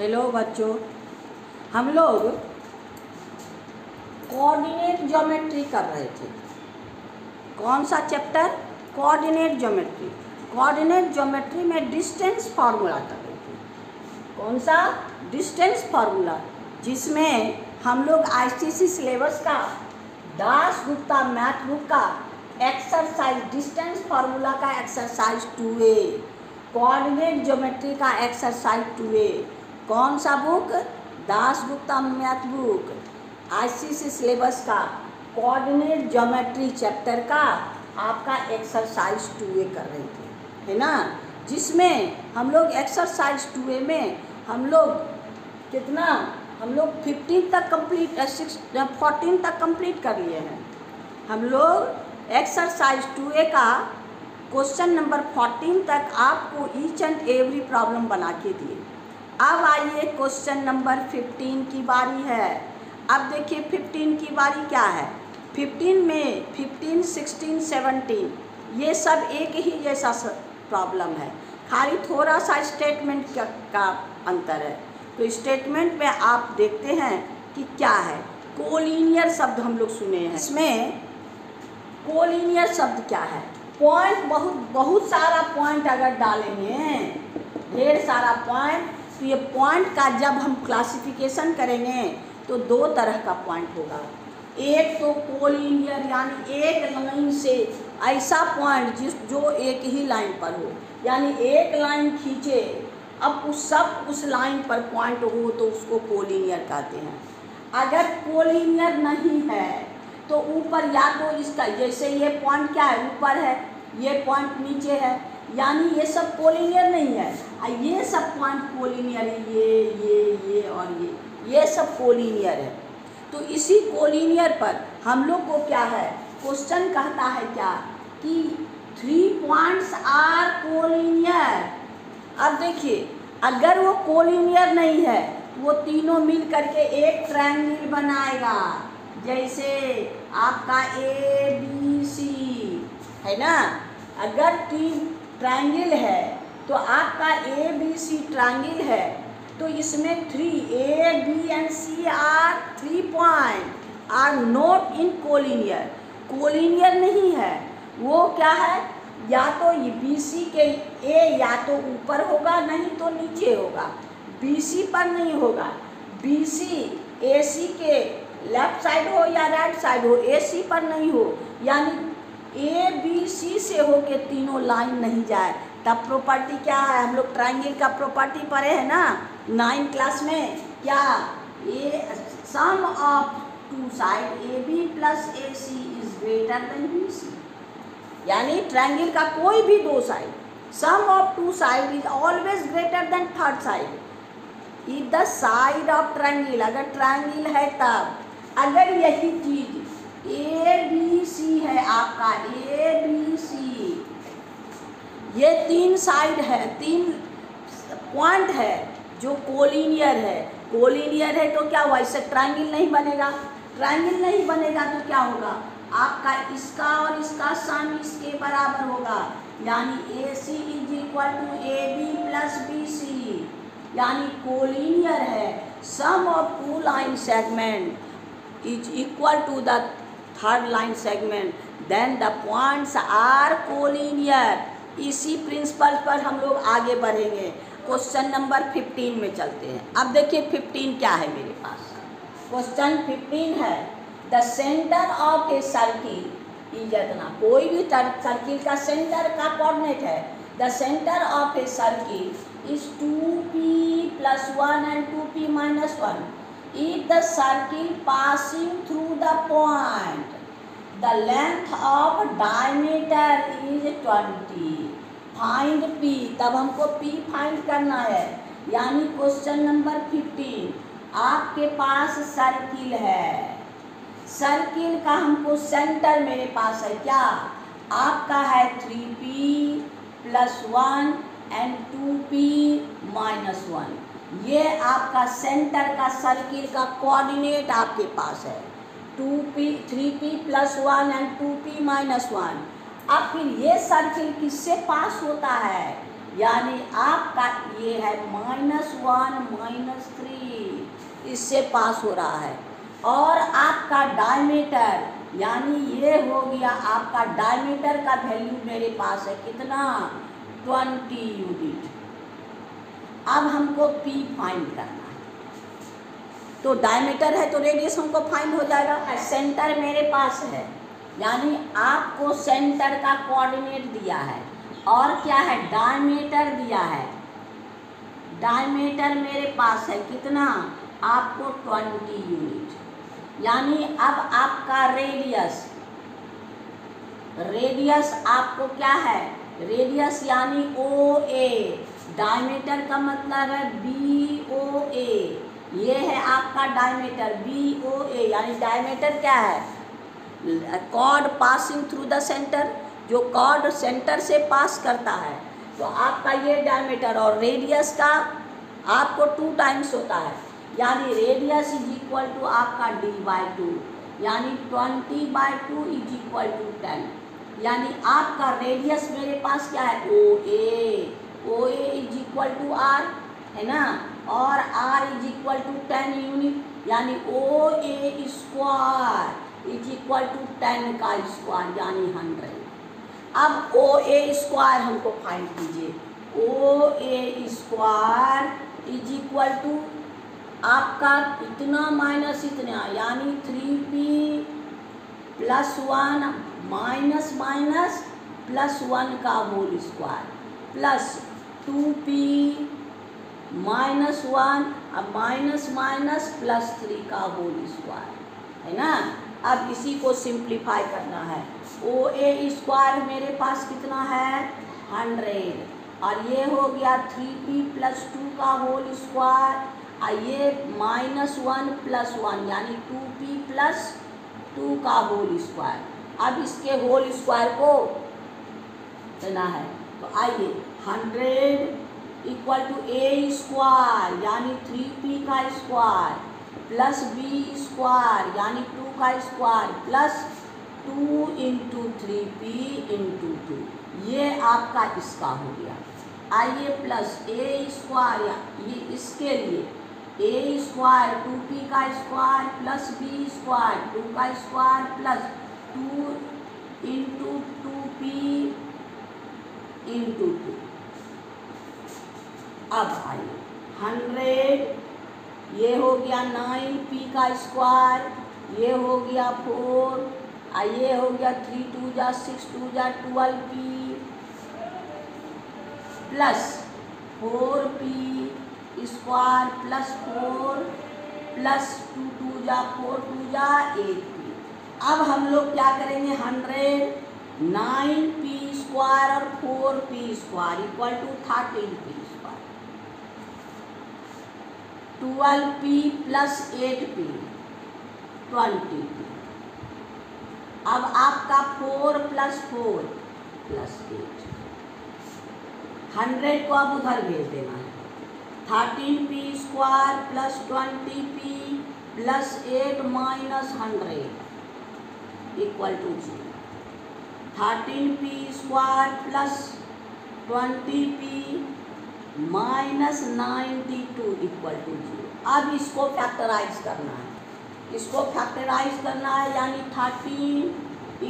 Hello बच्चों, हम लोग कोऑर्डिनेट ज्योमेट्री कर रहे थे। कौन सा chapter? Coordinate geometry. Coordinate geometry में डिस्टेंस फार्मूला कर रहे थे। कौन सा? डिस्टेंस फार्मूला, जिसमें हम लोग आईसीएसई सिलेबस का दासगुप्ता मैथ बुक का एक्सरसाइज डिस्टेंस फार्मूला का एक्सरसाइज 2A, कोऑर्डिनेट ज्योमेट्री का एक्सरसाइज 2A। कौन सा book? Dasgupta math book, ICSE syllabus का कोऑर्डिनेट ज्योमेट्री चैप्टर का आपका एक्सरसाइज 2A कर रहे थे, है ना। जिसमें हम लोग एक्सरसाइज 2A में हम लोग कितना, हम लोग 15 तक कंप्लीट 14 तक कंप्लीट कर लिए हैं। हम लोग एक्सरसाइज 2A का क्वेश्चन नंबर 14 तक आपको ईच एंड एवरी प्रॉब्लम बना के दिए। अब आइए क्वेश्चन नंबर 15 की बारी है। अब देखिए 15 की बारी क्या है। 15 में 15, 16, 17 ये सब एक ही जैसा प्रॉब्लम है, खाली थोड़ा सा स्टेटमेंट का अंतर है। तो स्टेटमेंट में आप देखते हैं कि क्या है। कोलिनियर शब्द हम लोग सुने हैं। इसमें कोलिनियर शब्द क्या है? पॉइंट, बहुत सारा पॉइंट अगर डालेंगे, ढेर सारा पॉइंट, तो ये पॉइंट का जब हम क्लासिफिकेशन करेंगे तो दो तरह का पॉइंट होगा। एक तो कोलिनियर, यानी एक लाइन से ऐसा पॉइंट जो एक ही लाइन पर हो, यानी एक लाइन खींचे, अब उस लाइन पर पॉइंट हो तो उसको कोलिनियर कहते हैं। अगर कोलिनियर नहीं है तो ऊपर या तो इसका, जैसे ये पॉइंट क्या है, ऊपर है, ये पॉइंट नीचे है, यानी ये सब कोलिनियर नहीं है। ये सब पॉइंट कोलिनियर है, ये और ये सब कोलिनियर है। तो इसी कोलिनियर पर हम लोग को क्या है, क्वेश्चन कहता है क्या कि 3 पॉइंट्स आर कोलिनियर। अब देखिए, अगर वो कोलिनियर नहीं है, वो तीनों मिल करके एक ट्रायंगल बनाएगा। जैसे आपका ABC है ना, अगर 3 ट्रायंगल है तो आपका ABC ट्रायंगल है, तो इसमें 3A, B and C are 3 point are not in collinear. Collinear नहीं है, वो क्या है, या तो BC के A या तो ऊपर होगा, नहीं तो नीचे होगा। BC पर नहीं होगा, BC AC के लेफ्ट साइड हो या राइट साइड हो, AC पर नहीं हो, यानी ABC से होके तीनों लाइन नहीं जाए। तब प्रॉपर्टी क्या है, हम लोग ट्रायंगल का प्रॉपर्टी पढ़े हैं ना 9th क्लास में। क्या? ये sum of 2 side AB plus AC is greater than BC, यानी ट्रायंगल का कोई भी 2 side, sum of 2 side is always greater than third side if the side of triangle, अगर ट्रायंगल है तब। अगर यही चीज ABC है, आपका ABC, ये 3 साइड है, 3 पॉइंट है जो कोलिनियर है। कोलिनियर है तो क्या हुआ, इससे ट्रायंगल नहीं बनेगा। ट्रायंगल नहीं बनेगा तो क्या होगा, आपका इसका और इसका सम इसके बराबर होगा, यानी AC is equal to AB plus BC, यानी कोलिनियर है। Sum of 2 line segment is equal to the third line segment, then the points are collinear. इसी प्रिंसिपल पर हम लोग आगे बढ़ेंगे। क्वेश्चन नंबर 15 में चलते हैं। अब देखिए 15 क्या है मेरे पास। क्वेश्चन 15 है, the centre of a circle is इतना, कोई भी सर्किल का सेंटर का कोऑर्डिनेट है। The centre of a circle is 2P + 1 and 2P - 1 if the circle passing through the point the length of diameter is 20, find P। तब हमको P find करना है, यानी क्वेश्चन नंबर 15, आपके पास सर्किल है, सर्किल का हमको सेंटर मेरे पास है क्या, आपका है 3P + 1 and 2P - 1। ये आपका सेंटर का सर्किल का कोऑर्डिनेट आपके पास है 3P + 1 and 2P - 1। अब फिर ये सर्किल किससे पास होता है, यानी आपका ये है -1 -3, इससे पास हो रहा है। और आपका डायमीटर यानी ये हो गया आपका डायमीटर का वैल्यू मेरे पास है कितना 20 यूनिट। अब हमको P फाइंड करना है, तो डायमीटर है तो रेडियस हमको फाइंड हो जाएगा। सेंटर मेरे पास है यानी आपको सेंटर का कोऑर्डिनेट दिया है और क्या है डायमीटर दिया है। डायमीटर मेरे पास है कितना आपको 20 यूनिट। यानी अब आपका रेडियस आपको क्या है रेडियस यानी OA, डायमीटर का मतलब है BOA, ये है आपका डायमीटर BOA। यानी डायमीटर क्या है cord passing through the centre, जो कॉर्ड सेंटर से पास करता है, तो आपका ये डायमीटर। और रेडियस का आपको 2 टाइम्स होता है, यानी रेडियस इज इक्वल टू आपका D/2, यानी 20/2 इज इक्वल टू 10। यानी आपका रेडियस मेरे पास क्या है OA is equal to R है ना, और R is equal to 10 unit, यानी OA square is equal to 10 का स्क्वायर यानी 100। अब OA स्क्वायर हमको फाइंड कीजिए। OA square is equal to आपका इतना माइनस इतना, यानी 3P + 1 माइनस माइनस +1 का होल स्क्वायर प्लस 2P -1 अब माइनस माइनस +3 का होल स्क्वायर है ना। अब इसी को सिंप्लीफाई करना है। OA स्क्वायर मेरे पास कितना है 100, और ये हो गया 3P + 2 का होल स्क्वायर, और ये -1 + 1 यानी 2P + 2 का होल स्क्वायर। अब इसके होल स्क्वायर को लेना है, तो आइए 100 इक्वल टू A स्क्वायर यानी 3P का स्क्वायर प्लस B स्क्वायर यानी 2 का स्क्वायर प्लस 2 × 3P × 2, ये आपका इसका हो गया। आइए प्लस A स्क्वायर, ये इसके लिए A स्क्वायर 2P का स्क्वायर प्लस B स्क्वायर 2 का स्क्वायर प्लस 2 × 2P × 2। अब आइए 100, ये हो गया 9P का स्क्वायर, ये हो गया 4, ये हो गया 3 × 2 = 6 × 2 = 12P plus 4P square plus 4 plus 2 × 2 = 4 × 2 = 8P। अब हम लोग क्या करेंगे 100 9P स्क्वायर और 4P square equal to 13P square, 12P plus 8P 20P। अब आपका 4 + 4 + 8, 100 को अब उधर भेज देना है। 13P square plus 20P plus 8 minus 100 equal to 0। 13P square plus 20P minus 92 equal to 0। अब इसको फैक्टराइज करना है, इसको फैक्टराइज करना है, यानी 13 ×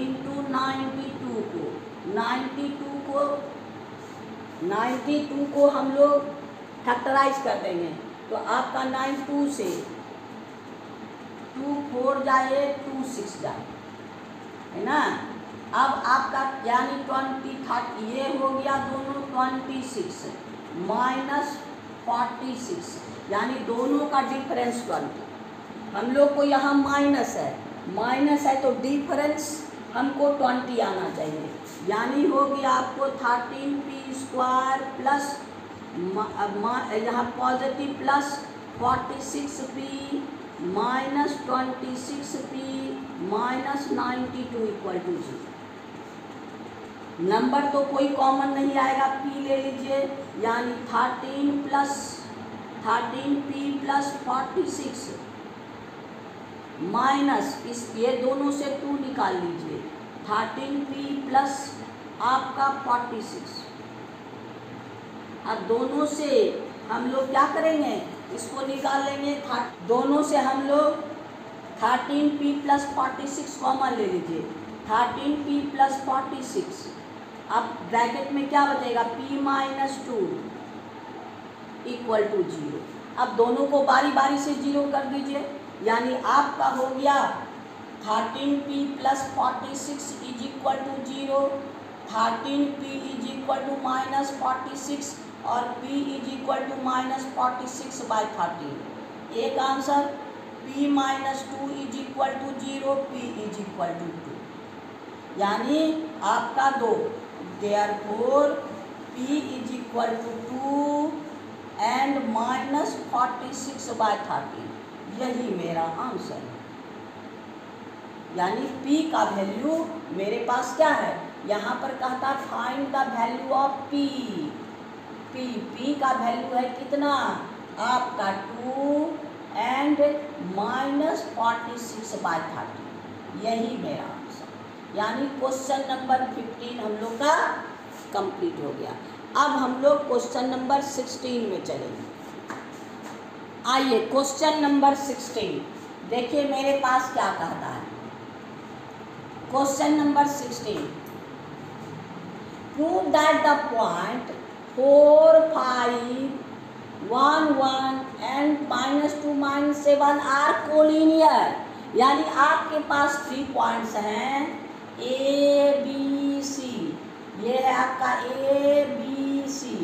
92 को हम लोग फैक्टराइज कर देंगे, तो आपका 92 से 2 4 जाए 2 6 जाए है ना। अब आपका यानी 20 ये हो गया दोनों 26 माइनस 46, यानी दोनों का डिफरेंस 20। हम लोग को यहाँ माइनस है तो डिफरेंस हमको 20 आना चाहिए, यानी हो गया आपको 13P स्क्वायर प्लस यहाँ positive plus 46P minus 26P minus 92 equal to 0। Number तो कोई कॉमन नहीं आएगा, P ले लीजिए, यानी 13P प्लस 46 माइनस इस ये दोनों से 2 निकाल लीजिए, 13P प्लस आपका 46 अब दोनों से हम लोग क्या करेंगे, इसको निकाल लेंगे। दोनों से हम लोग 13p + 46 कॉमन ले लीजिए। 13p + 46, अब ब्रैकेट में क्या बचेगा, p - 2 = 0। अब दोनों को बारी बारी से 0 कर दीजिए, यानी आपका हो गया 13p + 46 = 0, 13p = -46 और p = -46/13। एक आंसर, p - 2 = 0, p = 2, यानी आपका 2। देयरफॉर p = 2 एंड -46/13, यही मेरा आंसर है। यानी p का वैल्यू मेरे पास क्या है, यहाँ पर कहता find the value of p। p का वैल्यू है कितना, आपका 2 एंड -46/13, यही मेरा आंसर। यानी क्वेश्चन नंबर 15 हम लोग का कंप्लीट हो गया। अब हम लोग क्वेश्चन नंबर 16 में चलेंगे। आइए क्वेश्चन नंबर 16 देखिए मेरे पास क्या कहता है। Question number 16, prove that the point 4, 5, 1, 1 and -2, -7 are collinear. यानी आपके पास 3 पॉइंट्स हैं ए बी सी। ये है आपका ए बी सी।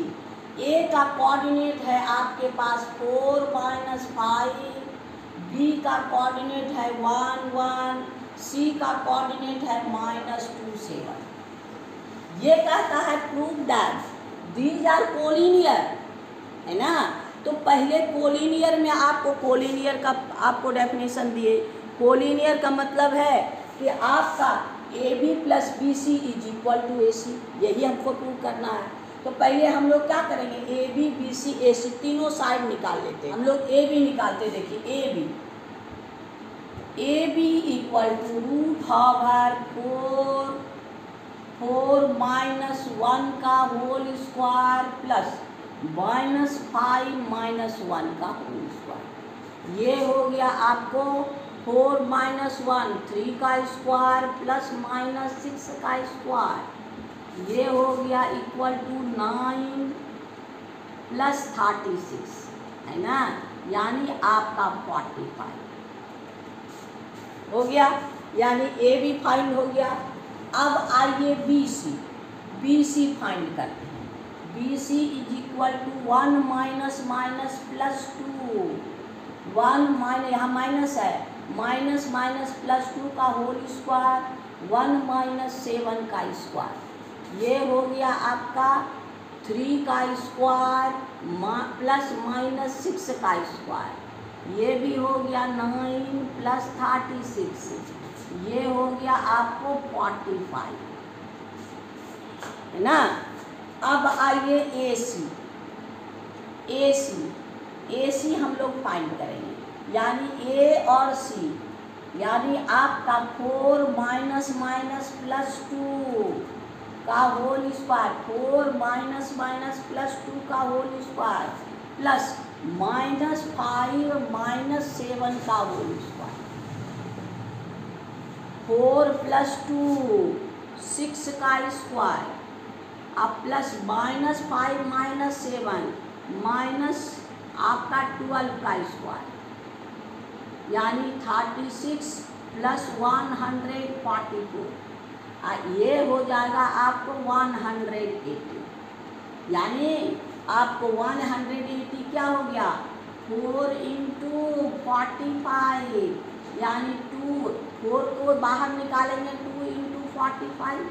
ए का कोऑर्डिनेट है आपके पास 4, -5, बी का कोऑर्डिनेट है 1, 1, सी का कोऑर्डिनेट है -2, 7। ये कहता है prove that these are collinear, है ना। तो पहले कोलिनियर में आपको कोलिनियर का आपको डेफिनेशन दिए। कोलिनियर का मतलब है कि आपका A B + B C = AC, यही हमको प्रूव करना है। तो पहले हम लोग क्या करेंगे, ए बी बी सी ए सी तीनों साइड निकाल लेते हैं। हम लोग ए बी निकालते, देखिए ए बी = √4 -1 का होल स्क्वायर प्लस -5 -1 का होल स्क्वायर। ये हो गया आपको 4 - 1 3 का स्क्वायर प्लस -6 का स्क्वायर। ये हो गया = 9 + 36, है ना, यानी आपका 45 हो गया। यानी ए बी फाइंड हो गया। अब आइए बी सी फाइंड करते हैं। बी सी = 1 -2, 1 यहाँ माइनस है, -+2 का होल स्क्वायर, 1 - 7 का स्क्वायर। ये हो गया आपका 3 का स्क्वायर प्लस -6 का स्क्वायर। ये भी हो गया 9 + 36, ये हो गया आपको 45, है ना। अब आइए ए सी हम लोग फाइंड करेंगे। यानी ए और सी, यानी आपका 4 -+2 का होल स्क्वायर, 4 -+2 का होल स्क्वायर प्लस -5 - 7 का होल स्क्वायर। 4 + 2 6 का स्क्वायर, अब प्लस -5 - 7 माइनस आपका 12 का स्क्वायर, यानी 36 + 144। ये हो जाएगा आपको 180। यानी आपको 180 क्या हो गया, 4 × 45, यानी 4 को बाहर निकालेंगे 2 × 45।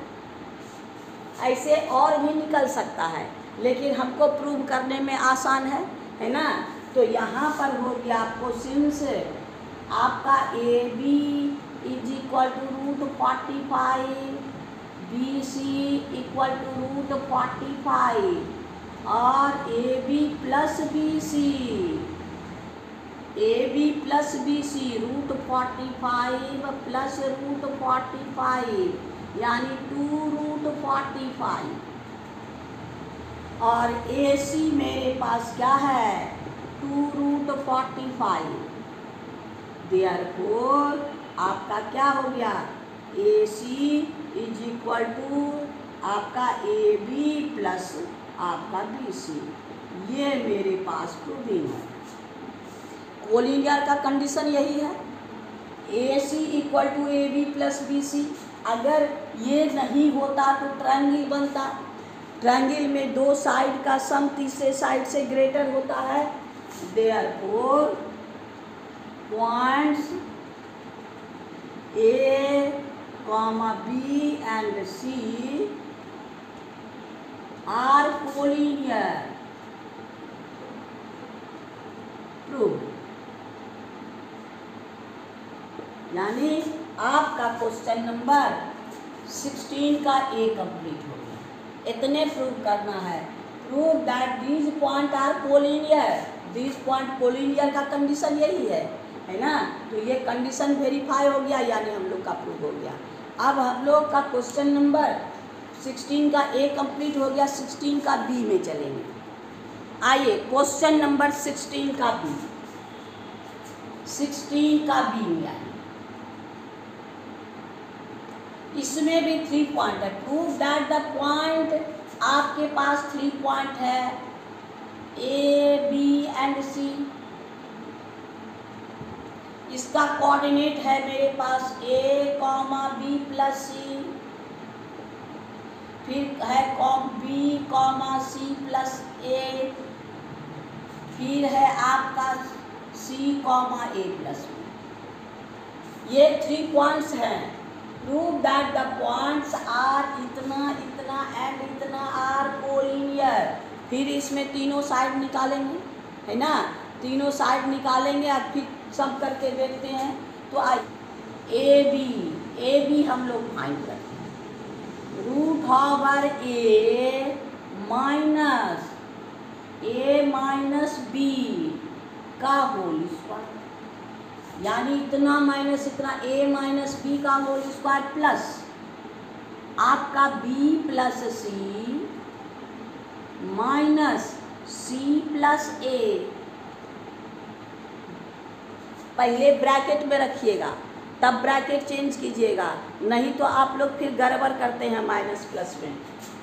ऐसे और भी निकल सकता है, लेकिन हमको प्रूव करने में आसान है ना। तो यहाँ पर हो गया आपको सिंस आपका ए बी = √45, बी सी = √45 और ए बी + बी सी √45 + √45, यानी 2 √45। और AC मेरे पास क्या है 2√45। देयरफॉर आपका क्या हो गया AC इज इक्वल टू आपका AB प्लस आपका BC। ये मेरे पास प्रूविंग है। कोलिनियर का कंडीशन यही है, AC equal to AB plus BC। अगर ये नहीं होता तो ट्रायंगल बनता। ट्रायंगल में दो साइड का सम तीसरे साइड से ग्रेटर होता है। Therefore points A, B and C are collinear. Prove. यानी आपका क्वेश्चन नंबर 16 का A कंप्लीट हो गया। इतने प्रूव करना है। Prove that these point are collinear. These point collinear का कंडीशन यही है ना। तो ये कंडीशन वेरीफाई हो गया, यानी हम लोग का प्रूव हो गया। अब हम लोग का क्वेश्चन नंबर 16 का A कंप्लीट हो गया, 16 का B में चलेंगे। आइए क्वेश्चन नंबर 16 का B। 16 का B में आइए। इसमें भी 3 पॉइंट है। प्रूव दैट द पॉइंट, आपके पास 3 पॉइंट है A, B एंड C। इसका कोऑर्डिनेट है मेरे पास A, B प्लस C। फिर है B, C प्लस A। फिर है आपका C, A प्लस B। ये 3 पॉइंट्स हैं। Prove that the points are इतना इतना एंड इतना आर कोलिनियर। फिर इसमें तीनों साइड निकालेंगे, है ना। तीनों साइड निकालेंगे और फिर सब करके देखते हैं। तो ए बी हम लोग फाइंड करते हैं। √A माइनस B का होल स्क्वायर, यानी इतना माइनस इतना A माइनस B का होल स्क्वायर प्लस आपका B plus C minus C plus A। पहले ब्रैकेट में रखिएगा, तब ब्रैकेट चेंज कीजिएगा, नहीं तो आप लोग फिर गड़बड़ करते हैं माइनस प्लस में।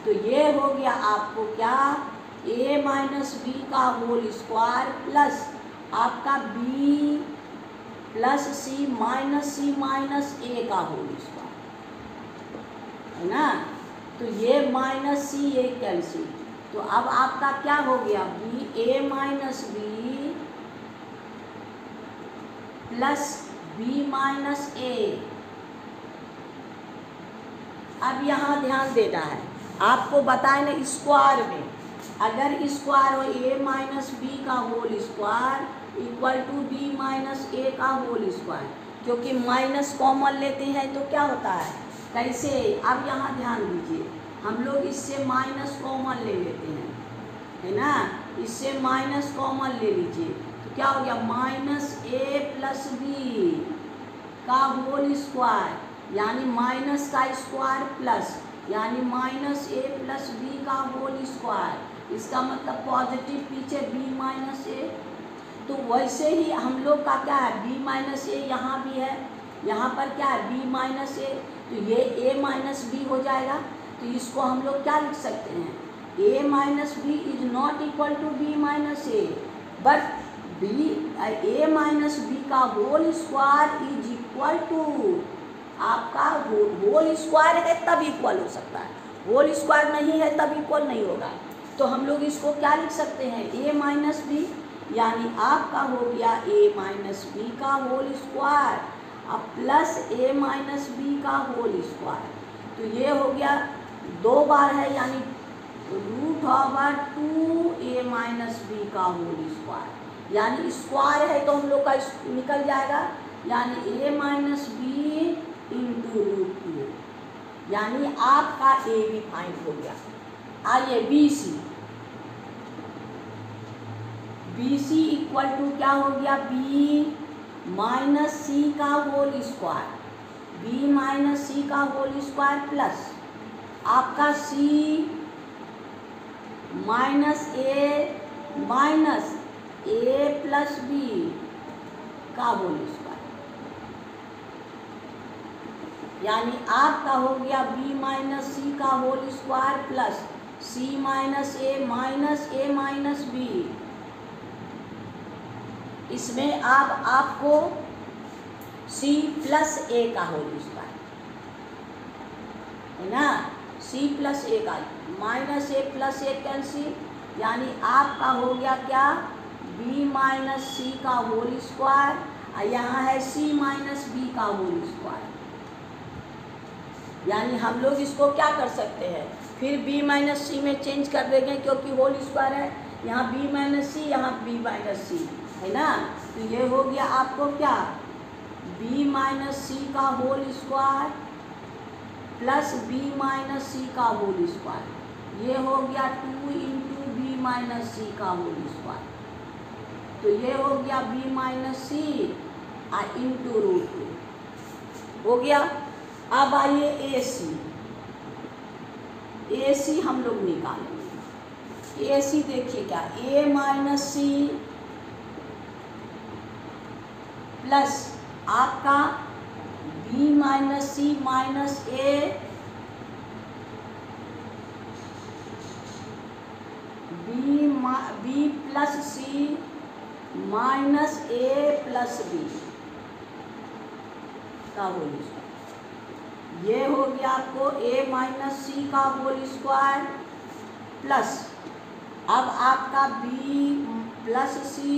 तो ये हो गया आपको क्या A माइनस B का होल स्क्वायर प्लस आपका B plus C minus A का होल स्क्वायर, है ना। तो ये माइनस C ये कैंसिल। तो अब आपका क्या हो गया A minus B plus B minus A। अब यहाँ ध्यान देना है, आपको बताए ना स्क्वायर में, अगर स्क्वायर हो A माइनस B का whole square equal to B minus A का होल स्क्वायर, क्योंकि माइनस कॉमन लेते हैं तो क्या होता है कैसे। अब यहाँ ध्यान दीजिए, हम लोग इससे माइनस कॉमन ले लेते हैं, है ना। इससे माइनस कॉमन ले लीजिए तो क्या हो गया माइनस A प्लस B का होल स्क्वायर, यानी माइनस का स्क्वायर प्लस यानी माइनस A प्लस B का होल स्क्वायर। इसका मतलब पॉजिटिव पीछे B माइनस A। तो वैसे ही हम लोग का क्या है B माइनस A यहाँ भी है, यहाँ पर क्या है B माइनस A। तो ये A माइनस B हो जाएगा। तो इसको हम लोग क्या लिख सकते हैं A minus B is not equal to B minus A, but A minus B का whole square is equal to आपका होल स्क्वायर है तब इक्वल हो सकता है, होल स्क्वायर नहीं है तब इक्वल नहीं होगा। तो हम लोग इसको क्या लिख सकते हैं A माइनस B, यानी आपका हो गया A माइनस B का होल स्क्वायर अब प्लस A माइनस B का होल स्क्वायर। तो ये हो गया 2 बार है, यानी √2A माइनस B का होल स्क्वायर, यानी स्क्वायर है तो हम लोग का निकल जाएगा, यानी A माइनस B इंटू √2, यानी आपका A भी फाइंड हो गया। आइए BC इक्वल टू क्या हो गया B माइनस C का whole square, B minus C का होल स्क्वायर प्लस आपका C minus A plus B का होल स्क्वायर, यानी आपका हो गया बी माइनस सी का whole square plus C minus A minus B. इसमें आपको सी प्लस ए का होल स्क्वायर है ना, सी प्लस ए का minus A plus A cancel, यानी आपका हो गया क्या बी माइनस सी का होल स्क्वायर, और यहाँ है सी माइनस बी का होल स्क्वायर। यानी हम लोग इसको क्या कर सकते हैं, फिर b माइनस सी में चेंज कर देंगे क्योंकि होल स्क्वायर है, यहाँ b माइनस सी यहाँ b माइनस सी है ना। तो ये हो गया आपको क्या b माइनस सी का whole square plus b minus C का होल स्क्वायर, ये हो गया 2 इंटू बी माइनस सी का होल स्क्वायर। तो ये हो गया b माइनस सी इंटू √2 हो गया। अब आइए ए सी हम लोग निकालेंगे। ए सी देखिए क्या a माइनस सी प्लस आपका b minus C minus A B plus C minus A plus B का होल स्क्वायर। ये हो गया आपको a माइनस सी का होल स्क्वायर प्लस अब आपका b plus C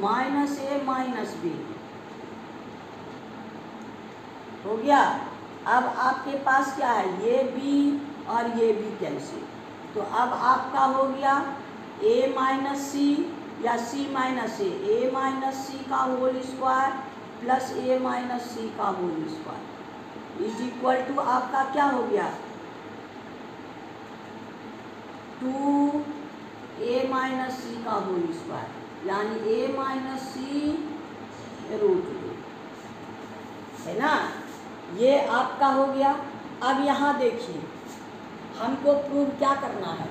minus A minus B हो गया। अब आपके पास क्या है, ये b और ये b कैंसिल, तो अब आपका हो गया a माइनस सी या c minus A minus C का whole square plus a minus C का whole square is equal to आपका क्या हो गया 2a माइनस सी का होल स्क्वायर, यानी a माइनस सी √2 है ना। ये आपका हो गया। अब यहाँ देखिए हमको प्रूव क्या करना है,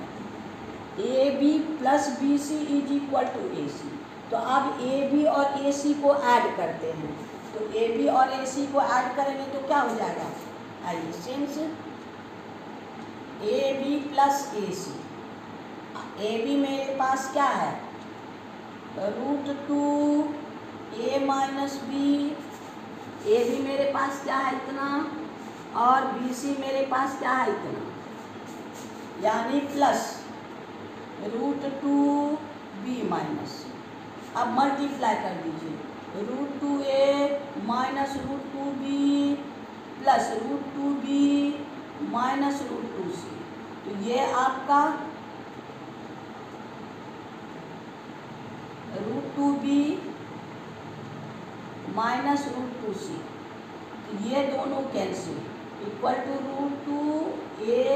A B plus B C is equal to A C. तो अब ए बी और ए सी को ऐड करते हैं, तो ए बी और ए सी को ऐड करेंगे तो क्या हो जाएगा, आइए since A B plus A C, A B मेरे पास क्या है √2 a minus B, A B मेरे पास क्या है इतना और बी सी मेरे पास क्या है इतना, यानी प्लस √2 बी माइनस सी। अब मल्टीप्लाई कर दीजिए √2a minus √2b plus √2b minus √2c। तो ये आपका √2b माइनस √2c, तो ये दोनों cancel equal to √2a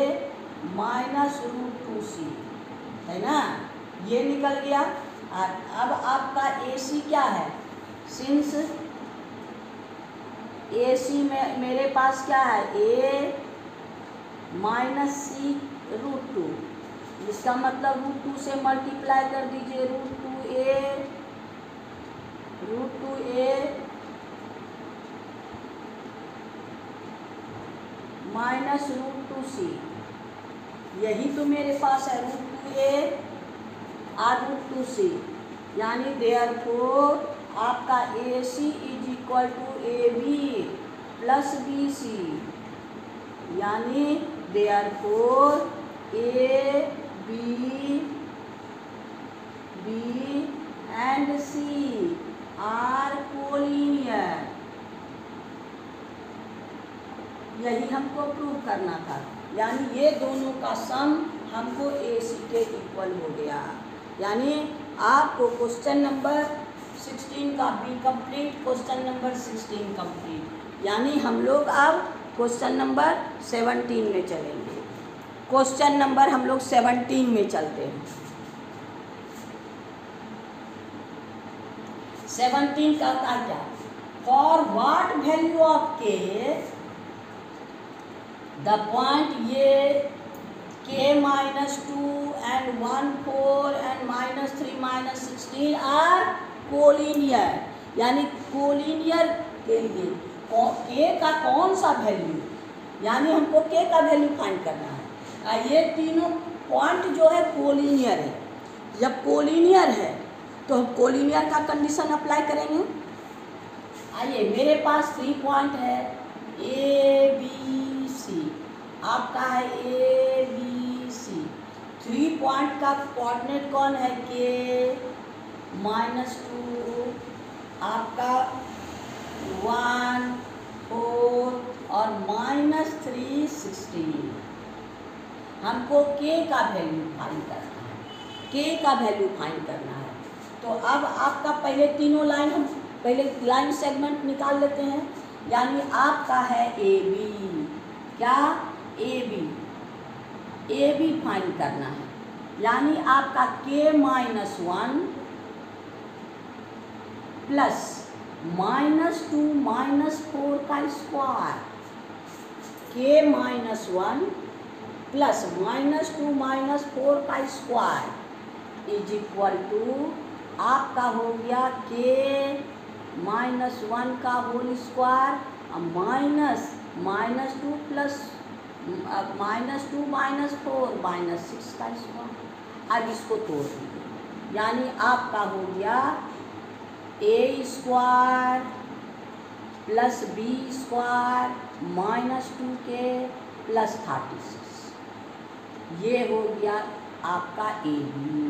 minus √2c है ना, ये निकल गया। अब आपका ए सी क्या है, सिंस ए सी में मेरे पास क्या है a माइनस सी √2, इसका मतलब √2 से मल्टीप्लाई कर दीजिए √2a माइनस √2c, यही तो मेरे पास है √2a और √2c, यानी देयरफॉर आपका A C is equal to A B plus B C, यानी therefore A B and C are collinear. यही हमको प्रूव करना था, यानी ये दोनों का सम हमको ए सी के इक्वल हो गया। यानी आपको क्वेश्चन नंबर 16 का B complete, question number 16 complete. यानी हम लोग अब क्वेश्चन नंबर 17 में चलेंगे। क्वेश्चन नंबर हम लोग 17 में चलते हैं। 17 का क्या, फॉर व्हाट वैल्यू ऑफ के द पॉइंट ये k minus 2 and 1 4 and minus 3 minus 16 are collinear, यानी कोलिनियर के लिए k का कौन सा वैल्यू, यानी हमको k का वैल्यू फाइंड करना है। ये तीनों पॉइंट जो है कोलिनियर है। जब कोलिनियर है तो हम कोलिनियर का कंडीशन अप्लाई करेंगे। आइए, मेरे पास 3 पॉइंट है ए बी सी, आपका है ए बी सी। 3 पॉइंट का कोऑर्डिनेट कौन है, के -2, आपका 1 4 और -3 16। हमको के का वैल्यू फाइंड करना है, के का वैल्यू फाइंड करना है। तो अब आपका पहले तीनों लाइन, हम पहले लाइन सेगमेंट निकाल लेते हैं। यानी आपका है ए बी, क्या, ए बी फाइंड करना है। यानी आपका k -1 प्लस -2 -4 का स्क्वायर, k -1 प्लस -2 -4 का स्क्वायर इज इक्वल टू आपका हो गया k -1 का होल स्क्वायर -2 प्लस -2 -4 -6 का स्क्वायर। अब इसको तोड़ दीजिए, यानी आपका हो गया a square plus b square -2k plus 36, ये हो गया आपका ए बी।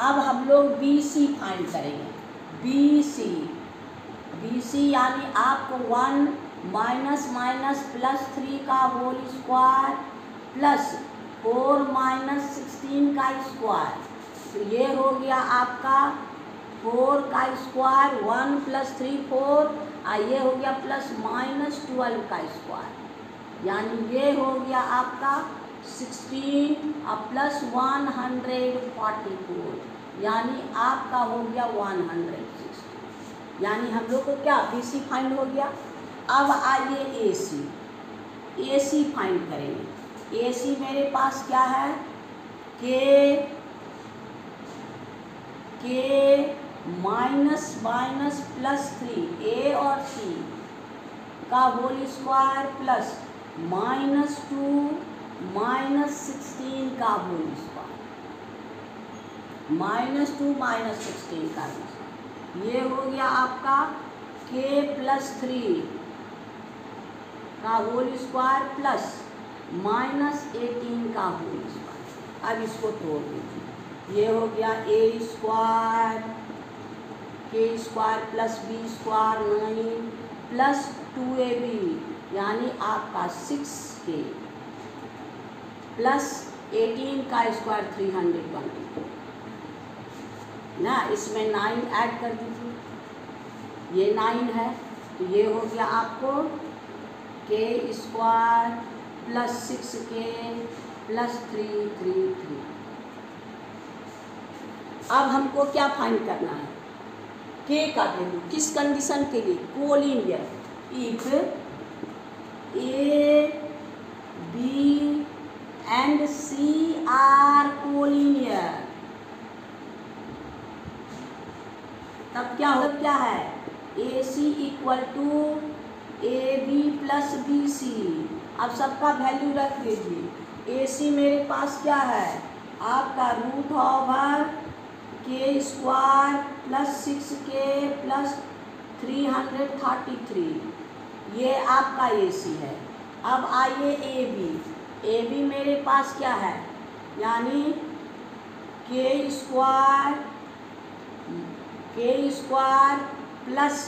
अब हम लोग बी सी फाइंड करेंगे। बी सी यानी आपको 1 -3 का होल स्क्वायर प्लस 4 -16 का स्क्वायर, तो ये हो गया आपका 4 का स्क्वायर, 1 + 3 4, ये हो गया प्लस -12 का स्क्वायर, यानी ये हो गया आपका 16 और प्लस 144, यानी आपका हो गया 160। यानी हम लोग को क्या बी सी फाइंड हो गया। अब आइए ए सी फाइंड करेंगे। ए सी मेरे पास क्या है, के -3 ए और सी का होल स्क्वायर प्लस -2 -16 का होल स्क्वायर, -2 -16 का, ये हो गया आपका k +3 का होल स्क्वायर प्लस -18 का होल स्क्वायर। अब इसको तोड़ दीजिए, ये हो गया a square, k square plus b square 9 plus 2ab, यानी आपका 6k प्लस 18 का स्क्वायर 320 ना, इसमें 9 ऐड कर दीजिए, ये 9 है, तो ये हो गया आपको k square plus 6k plus 333। अब हमको क्या फाइंड करना है, k का वैल्यू, किस कंडीशन के लिए, collinear, if a b and c are collinear, तब क्या है, A C equal to A B plus B C. अब सबका वैल्यू रख दीजिए। ए सी मेरे पास क्या है, आपका √/ k square plus 6k plus 333, ये आपका ए सी है। अब आइए ए बी मेरे पास क्या है, यानी k square plus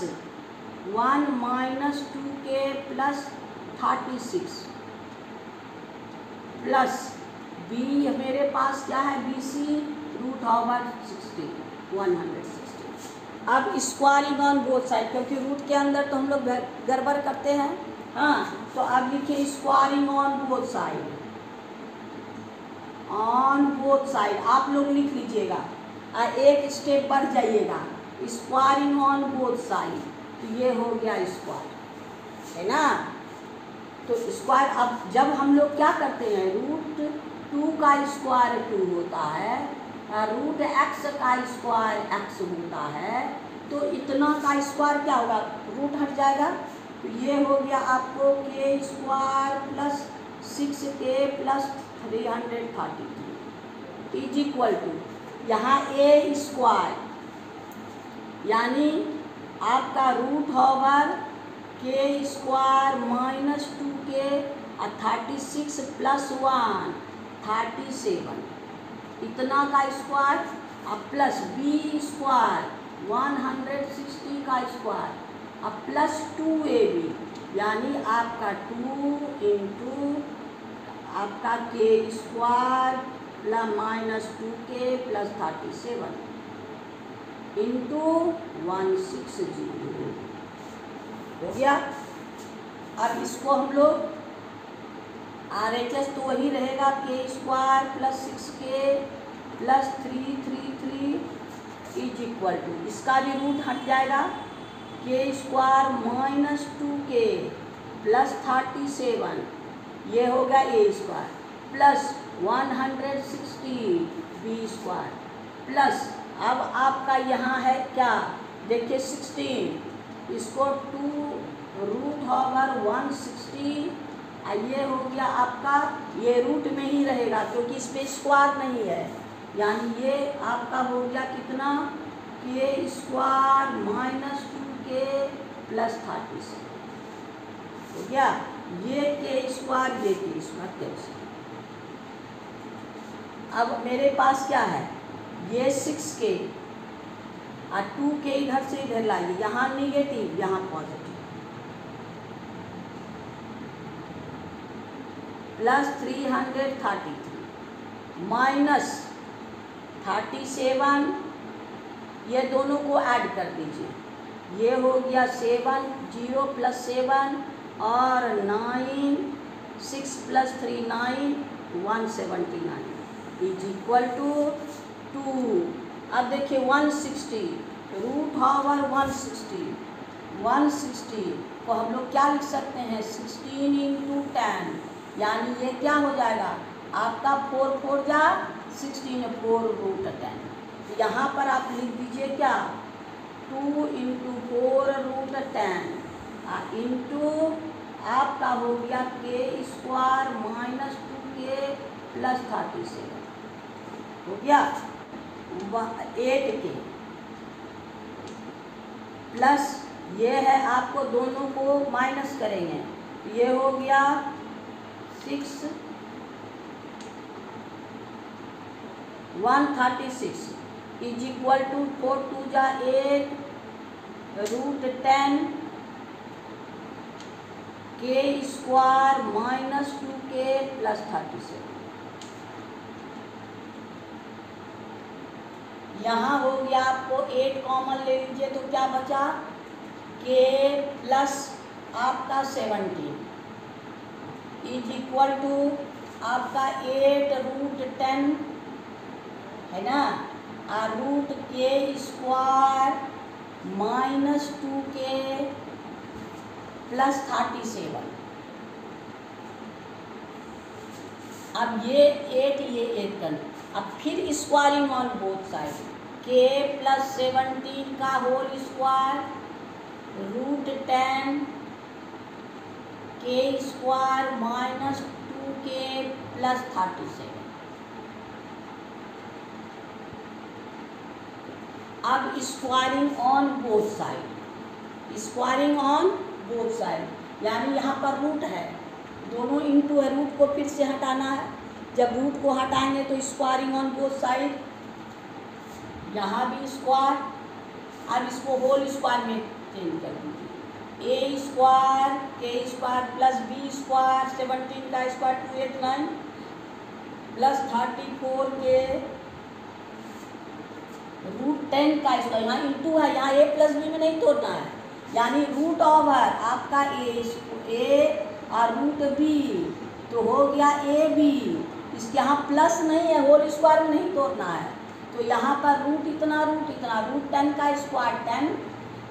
1 -2k plus 36 plus b मेरे पास क्या है, बी सी √60 160। अब स्क्वायरिंग ऑन बोथ साइड, क्योंकि रूट के अंदर तो हम लोग गड़बड़ करते हैं, हाँ, तो अब लिखिए स्क्वायरिंग ऑन बोथ साइड, आप लोग लिख लीजिएगा, एक स्टेप बढ़ जाइएगा, स्क्वायरिंग ऑन बोथ साइड, तो ये हो गया स्क्वायर, है ना। तो स्क्वायर, अब जब हम लोग क्या करते हैं, 2 का स्क्वायर 2 होता है, रूट x का स्क्वायर x होता है, तो इतना का स्क्वायर क्या होगा, रूट हट जाएगा, तो ये हो गया आपको k square plus 6k plus 333 is equal to, यहाँ a स्क्वायर यानी आपका root over k square minus 2k और 36 प्लस 1 37 इतना का स्क्वायर और प्लस b स्क्वायर 160 का स्क्वायर और प्लस 2ab यानी आपका 2 इंटू आपका k square plus minus 2k plus 37 into 160 हो गया। अब इसको हम लोग RHS तो वही रहेगा k square plus 6k plus 333 is equal to, इसका भी रूट हट जाएगा, k square minus 2k plus 37 ये हो गया a square plus 160 b square plus, अब आपका यहाँ है क्या, देखिए 16, इसको 2 रूट ओवर 160, ये हो गया आपका, ये रूट में ही रहेगा क्योंकि इस पर स्क्वायर नहीं है, यानी ये आपका हो गया कितना, k square minus 2k plus 36 हो गया, ये k स्क्वायर ये k स्क्वायर कैंसिल। अब मेरे पास क्या है, ये 6k और 2k इधर से इधर लाइए, यहाँ निगेटिव यहाँ पॉजिटिव, प्लस 333 माइनस 37, ये दोनों को ऐड कर दीजिए, ये हो गया 7 0 प्लस 7 और 9 6 प्लस 3 9 179 इज इक्वल टू 2। अब देखिए 160 रूट ओवर 160 को हम लोग क्या लिख सकते हैं, 16 इंटू 10, यानी ये क्या हो जाएगा आपका 4 4 जा 16 4 रूट 10, तो यहाँ पर आप लिख दीजिए क्या 2 इंटू 4 रूट 10 इंटू आपका हो गया k square minus 2k plus 37 हो गया 8k प्लस ये है आपको दोनों को माइनस करेंगे, ये हो गया 6 136 इज इक्वल टू 4 2 जा 8 root 10 k square minus 2k plus 37, यहाँ हो गया आपको 8 कॉमन ले लीजिए तो क्या बचा k प्लस आपका 17 इज इक्वल टू आपका 8 रूट 10 है ना, और root k square minus 2k plus 37, अब ये 8 टन, अब फिर squaring on both side, k plus 17 का whole square root 10 k square minus 2k plus 37। अब squaring on both side, squaring on both side, यानी यहाँ पर रूट है, दोनों इंटू है, रूट को फिर से हटाना है, जब रूट को हटाएंगे तो स्क्वायरिंग ऑन बोथ साइड, यहाँ भी स्क्वायर, अब इसको होल स्क्वायर में चेंज कर दीजिए, a square k square plus b square 17 का स्क्वायर 289 प्लस 34k रूट 10 का स्क्वायर, यहाँ इंटू है, यहाँ a प्लस b में नहीं तोड़ना है, यानी रूट ओवर आपका a और रूट b तो हो गया a b, इसके यहाँ प्लस नहीं है, होल स्क्वायर में नहीं तोड़ना है, तो यहाँ पर रूट इतना रूट 10 का स्क्वायर 10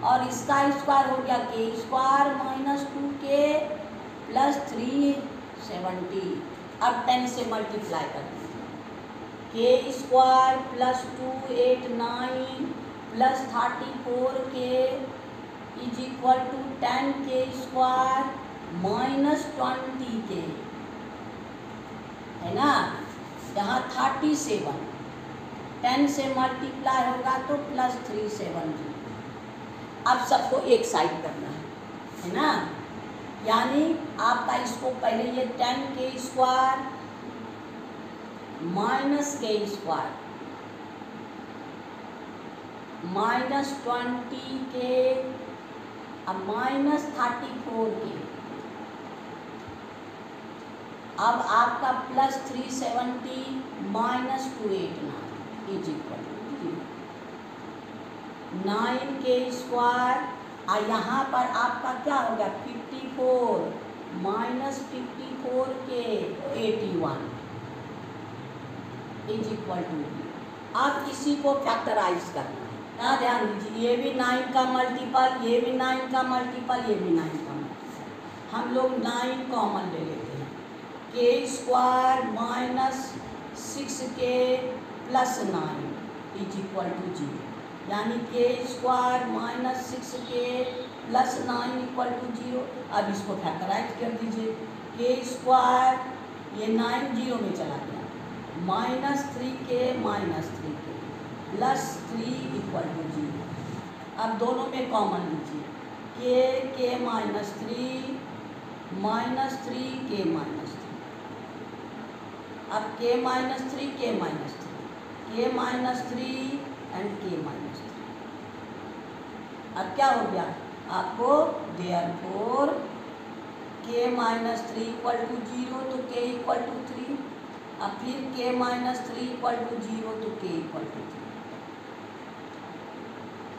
और इसका स्क्वायर हो गया k square minus 2k plus 370 अब 10 से मल्टीप्लाई कर दीजिए, k square plus 289 plus 34k is equal to 10k square minus 20k, है ना। यहाँ 37 10 से मल्टीप्लाई होगा तो प्लस 370। अब सबको एक साइड करना है ना। यानी आपका इसको पहले ये 10k square minus k square minus 20k अब माइनस 34k, अब आपका plus 370 minus 289 is equal to 9k square, और यहाँ पर आपका क्या हो गया 54 minus 54k 81 is equal to. अब इसी को फैक्टराइज करना है। यहाँ ध्यान दीजिए, ये भी 9 का मल्टीपल, ये भी 9 का मल्टीपल, ये भी 9 का मल्टीपल। हम लोग 9 कॉमन ले लेते हैं, k square minus 6k plus 9 is equal to 0, यानी k square minus 6k plus 9 equal to 0। अब इसको फैक्टराइज कर दीजिए, के स्क्वायर ये 9 0 में चला गया, minus 3k plus 3 equal to 0। अब दोनों में कॉमन लीजिए, के माइनस 3 माइनस 3k माइनस 3, अब k minus 3 k minus 3 k minus 3 and k minus 3। अब क्या हो गया आपको, therefore k minus 3 equal to 0 तो k इक्वल टू 3, अब फिर k माइनस 3 इक्वल टू 0 तो k इक्वल टू 3,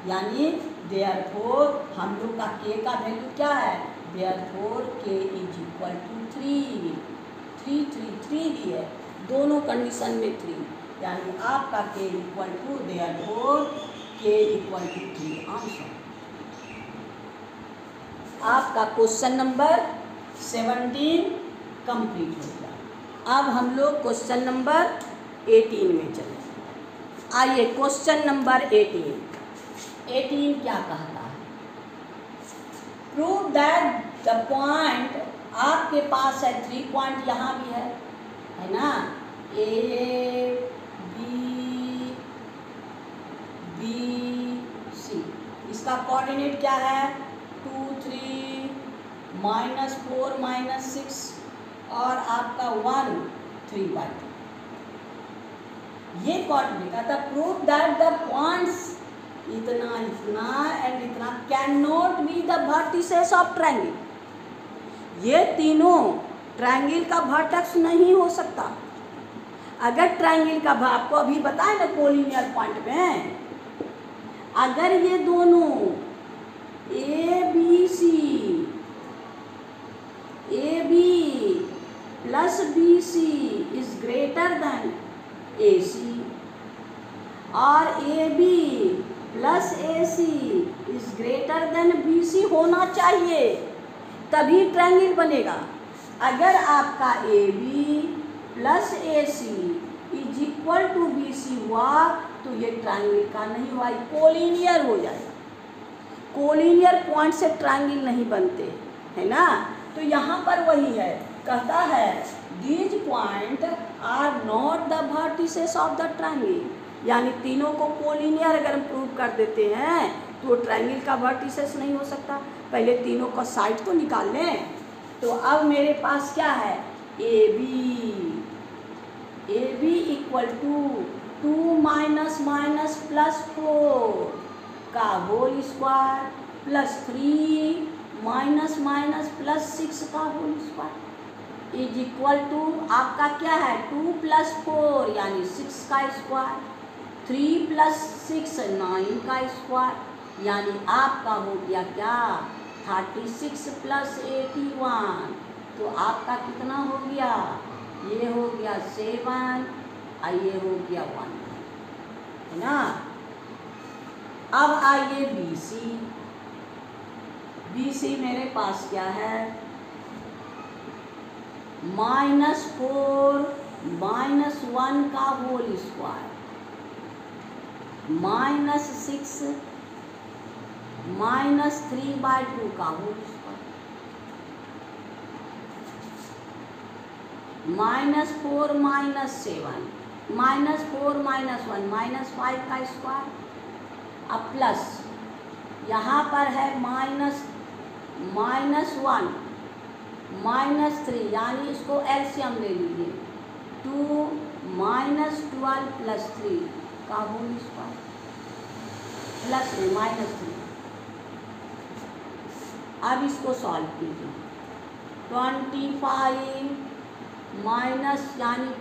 यानी देयरफॉर हम लोग का k का वैल्यू क्या है, therefore k is equal to 3 ही है, दोनों कंडीशन में 3, यानी आपका k equal to therefore k equal to 3 answer. आपका क्वेश्चन नंबर 17 कंप्लीट हो गया। अब हम लोग क्वेश्चन नंबर 18 में चले। आइए क्वेश्चन नंबर 18 क्या कहता है, प्रूव दैट द पॉइंट, आपके पास है 3 पॉइंट, यहाँ भी है ना, ए बी सी, इसका कोऑर्डिनेट क्या है 2 3 -4 -6 और आपका 1 3/2, ये कोऑर्डिनेट आता। प्रूव दैट द पॉइंट्स इतना एंड इतना can not be the vertices of triangle, ये तीनों ट्रायंगल का वर्टेक्स नहीं हो सकता। अगर ट्रायंगल का आपको अभी बताए ना कोलिनियर पॉइंट में, अगर ये दोनों A B plus B C is greater than A C और A B plus A C is greater than B C होना चाहिए, तभी ट्रायंगल बनेगा। अगर आपका A B plus A C is equal to B C हुआ तो ये ट्रायंगल का नहीं हुआ, कोलिनियर हो जाएगा। कोलिनियर पॉइंट से ट्रायंगल नहीं बनते, है ना। तो यहाँ पर वही है, कहता है these point are not the vertices of the triangle, यानी तीनों को कोलिनियर अगर हम प्रूव कर देते हैं तो ट्रायंगल का वर्टिसेस नहीं हो सकता। पहले तीनों का साइड तो निकाल लें। तो अब मेरे पास क्या है, A B equal to 2 minus plus 4 का whole square plus 3 minus plus 6 का whole square is equal to आपका क्या है 2 प्लस 4 यानी 6 का स्क्वायर, 3 प्लस 6 9 का स्क्वायर, यानी आपका हो गया क्या 36 प्लस 81, तो आपका कितना हो गया, ये हो गया 7 और ये हो गया 1, है ना। अब आइए बी सी मेरे पास क्या है, -4 -1 का होल स्क्वायर, -6 -3/2 का होल स्क्वायर, -4 -7 -4 -1 -5 का स्क्वायर। अब प्लस यहाँ पर है -1 -3, यानी इसको एलसीएम ले लीजिए, 2 -12 + 3 का होल स्क्वायर, प्लस में -3। अब इसको सॉल्व कीजिए, 25 माइनस यानी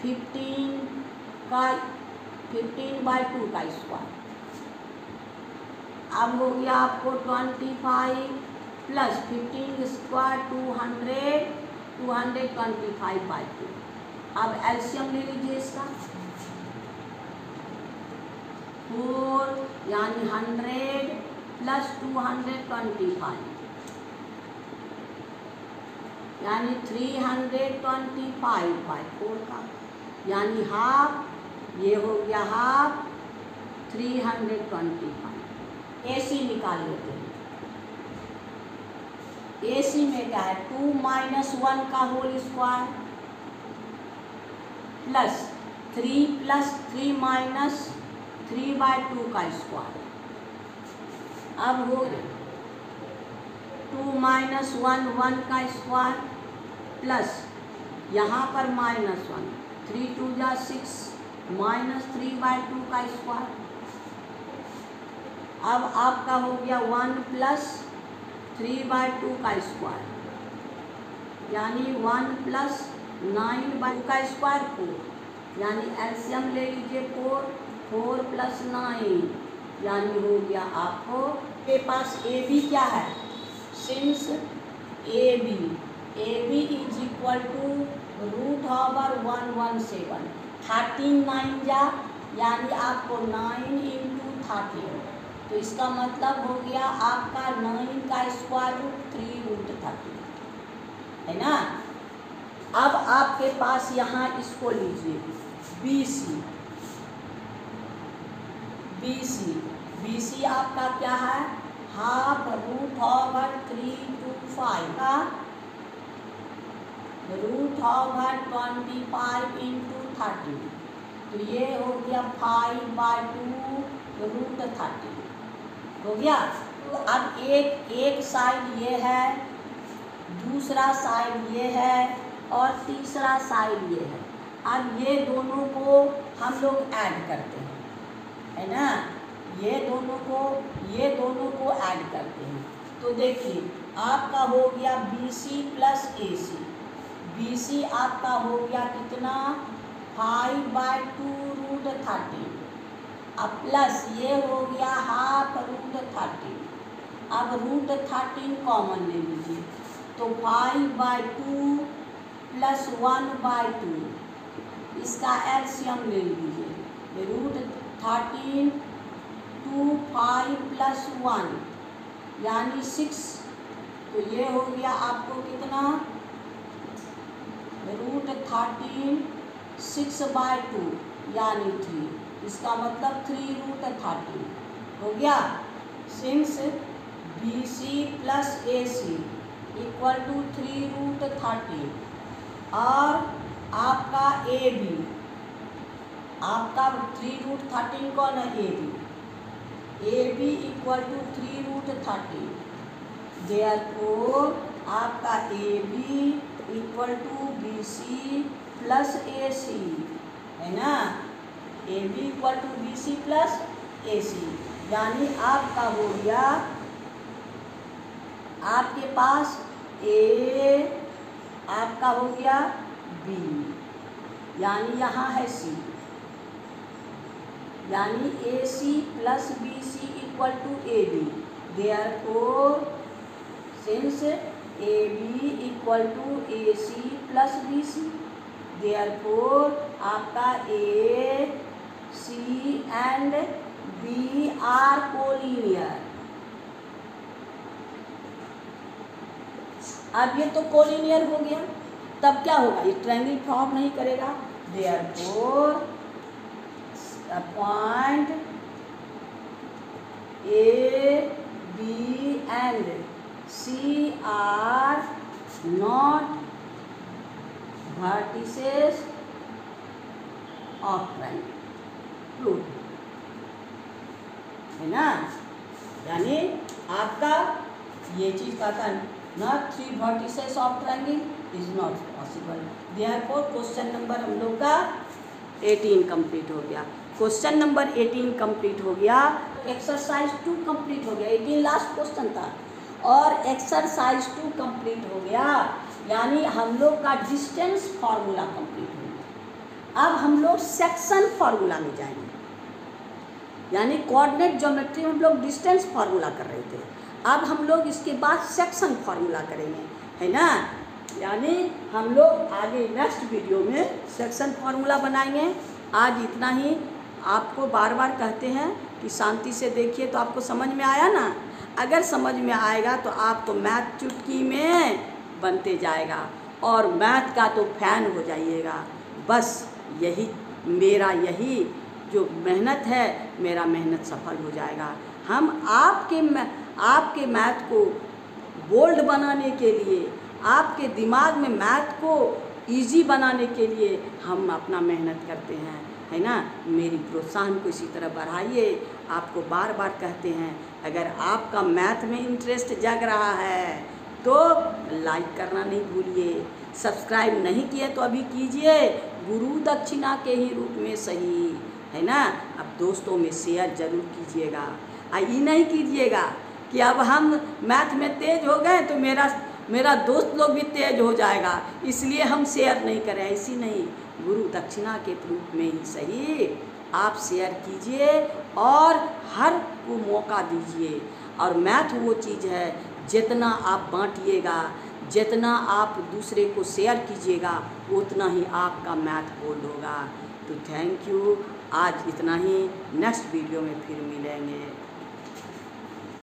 15/2 का स्क्वायर। अब हो गया आपको 25 + 15 स्क्वायर 200, 225/2। अब एलसीएम ले लीजिए इसका, 4 यानी 100 + 225 यानी 325/4 का, यानी हाफ, ये हो गया हाफ 325। एसी निकाल लेते हैं। एसी में क्या है, 2 - 1 का होल स्क्वायर प्लस 3 + 3 - 3/2 का स्क्वायर। अब हो 2 - 1 1 का स्क्वायर प्लस यहाँ पर -1, 3 × 2 = 6 -3/2 का स्क्वायर। अब आपका हो गया 1 + 3/2 का स्क्वायर, यानी 1 + 9/2 का स्क्वायर 4, यानी एलसीएम ले लीजिए 4 + 9, यानी हो गया आपको के पास ए बी क्या है, since A B is equal to √117, 13 9 जा, यानी आपको 9 × 13, तो इसका मतलब हो गया आपका 9 का स्क्वायर रूट 3√13, है ना। अब आपके पास यहाँ इसको लीजिए BC आपका क्या है, हाफ √325 का √25 × 13, तो ये हो गया 5/2 √13 हो गया। तो अब एक साइड ये है, दूसरा साइड ये है और तीसरा साइड ये है। अब ये दोनों को हम लोग ऐड करते हैं, है ना, ये दोनों को ऐड करते हैं। तो देखिए आपका हो गया BC + AC, BC आपका हो गया कितना, 5/2 √13, अब प्लस ये हो गया हाफ √13। अब √13 कॉमन ले लीजिए, तो 5/2 + 1/2, इसका एलसीएम ले लीजिए, √13 2 5 + 1 यानी 6, तो ये हो गया आपको कितना, √13 6/2 यानी 3, इसका मतलब 3√13 हो गया। Since BC + AC equal to 3√13 और आपका AB, आपका 3√13 कौन है, AB इक्वल टू 3√13, देयरफॉर आपका AB equal to BC + AC, है ना, AB equal to BC + AC, यानी आपका हो गया, आपके पास A आपका हो गया B, यानी यहाँ है C, यानी AC + BC equal to AB, therefore since AB equal to AC + BC, therefore आपका A C and B are collinear. अब ये तो कोलिनियर हो गया, तब क्या होगा, ये ट्रायंगल फॉर्म नहीं करेगा। Therefore the point A B and C are not vertices of triangle, prove है ना। यानी आपका ये चीज का था, not 3 vertices of triangle is not possible. Therefore question number हम लोग का 18 कंप्लीट हो गया। क्वेश्चन नंबर 18 कंप्लीट हो गया। एक्सरसाइज 2 कंप्लीट हो गया। 18 लास्ट क्वेश्चन था और एक्सरसाइज 2 कंप्लीट हो गया, यानी हम लोग का डिस्टेंस फार्मूला कंप्लीट हो गया। अब हम लोग सेक्शन फार्मूला में जाएंगे, यानी कोऑर्डिनेट ज्योमेट्री में हम लोग डिस्टेंस फार्मूला कर रहे थे, अब हम लोग इसके बाद सेक्शन फार्मूला करेंगे, है ना। यानी हम लोग आगे नेक्स्ट वीडियो में सेक्शन फार्मूला बनाएंगे। आज इतना ही। आपको बार बार कहते हैं कि शांति से देखिए, तो आपको समझ में आया ना। अगर समझ में आएगा तो आप तो मैथ चुटकी में बनते जाएगा और मैथ का तो फैन हो जाइएगा। बस यही मेरा, यही जो मेहनत है, मेरा मेहनत सफल हो जाएगा। हम आपके मैथ को बोल्ड बनाने के लिए, आपके दिमाग में मैथ को इजी बनाने के लिए हम अपना मेहनत करते हैं, है ना। मेरी प्रोत्साहन को इसी तरह बढ़ाइए। आपको बार बार कहते हैं, अगर आपका मैथ में इंटरेस्ट जग रहा है तो लाइक करना नहीं भूलिए। सब्सक्राइब नहीं किए तो अभी कीजिए, गुरु दक्षिणा के ही रूप में सही, है ना। अब दोस्तों में शेयर जरूर कीजिएगा। ये नहीं कीजिएगा कि अब हम मैथ में तेज हो गए तो मेरा दोस्त लोग भी तेज हो जाएगा, इसलिए हम शेयर नहीं करें। ऐसी नहीं, गुरु दक्षिणा के रूप में ही सही आप शेयर कीजिए और हर को मौका दीजिए। और मैथ वो चीज़ है, जितना आप बांटिएगा, जितना आप दूसरे को शेयर कीजिएगा, उतना ही आपका मैथ बोल्ड होगा। तो थैंक यू। आज इतना ही, नेक्स्ट वीडियो में फिर मिलेंगे।